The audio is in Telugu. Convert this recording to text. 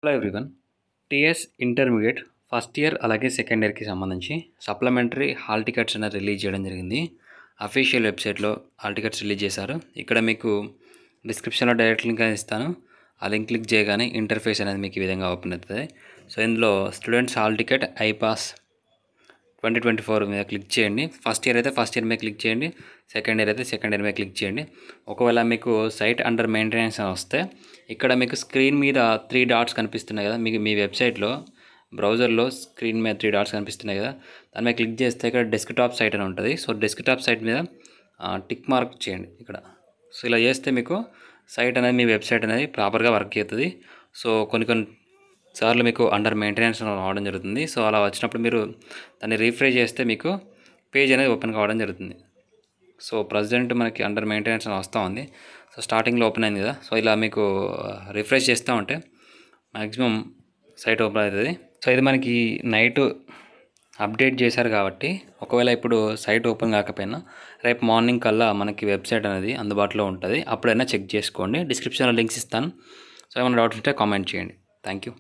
Hello everyone. TS intermediate first year అలాగే సెకండ్ ఇయర్కి సంబంధించి సప్లిమెంటరీ హాల్ టికెట్స్ అనేది రిలీజ్ చేయడం జరిగింది. అఫీషియల్ వెబ్సైట్లో హాల్ టికెట్స్ రిలీజ్ చేశారు. ఇక్కడ మీకు డిస్క్రిప్షన్లో డైరెక్ట్ లింక్ అనేది ఇస్తాను. ఆ లింక్ క్లిక్ చేయగానే ఇంటర్ఫేస్ అనేది మీకు ఈ విధంగా ఓపెన్ అవుతుంది. సో ఇందులో స్టూడెంట్స్ హాల్ టికెట్ ఐపాస్ 2024 మీద క్లిక్ చేయండి. ఫస్ట్ ఇయర్ అయితే ఫస్ట్ ఇయర్ మీద క్లిక్ చేయండి. సెకండ్ ఇయర్ అయితే సెకండ్ ఇయర్ మీద క్లిక్ చేయండి. ఒకవేళ మీకు సైట్ అండర్ మెయింటెనెన్స్ అని వస్తే ఇక్కడ మీకు స్క్రీన్ మీద 3 డాట్స్ కనిపిస్తున్నాయి కదా, మీకు మీ వెబ్సైట్లో బ్రౌజర్లో స్క్రీన్ మీద 3 డాట్స్ కనిపిస్తున్నాయి కదా, దాని మీద క్లిక్ చేస్తే ఇక్కడ డెస్క్టాప్ సైట్ అని ఉంటుంది. సో డెస్క్టాప్ సైట్ మీద టిక్ మార్క్ చేయండి ఇక్కడ. సో ఇలా చేస్తే మీకు సైట్ అనేది మీ వెబ్సైట్ అనేది ప్రాపర్గా వర్క్ అవుతుంది. సో కొన్ని సార్లు మీకు అండర్ మెయింటెనెన్స్ రావడం జరుగుతుంది. సో అలా వచ్చినప్పుడు మీరు దాన్ని రీఫ్రెష్ చేస్తే మీకు పేజ్ అనేది ఓపెన్ కావడం జరుగుతుంది. సో ప్రజెంట్ మనకి అండర్ మెయింటెనెన్స్ అని వస్తూ ఉంది. సో స్టార్టింగ్లో ఓపెన్ అయింది కదా, సో ఇలా మీకు రిఫ్రెష్ చేస్తూ ఉంటే మ్యాక్సిమం సైట్ ఓపెన్ అవుతుంది. సో ఇది మనకి నైట్ అప్డేట్ చేశారు కాబట్టి ఒకవేళ ఇప్పుడు సైట్ ఓపెన్ కాకపోయినా రేపు మార్నింగ్ కల్లా మనకి వెబ్సైట్ అనేది అందుబాటులో ఉంటుంది. అప్పుడైనా చెక్ చేసుకోండి. డిస్క్రిప్షన్లో లింక్స్ ఇస్తాను. సో ఏమైనా డౌట్స్ ఉంటే కామెంట్ చేయండి. Thank you.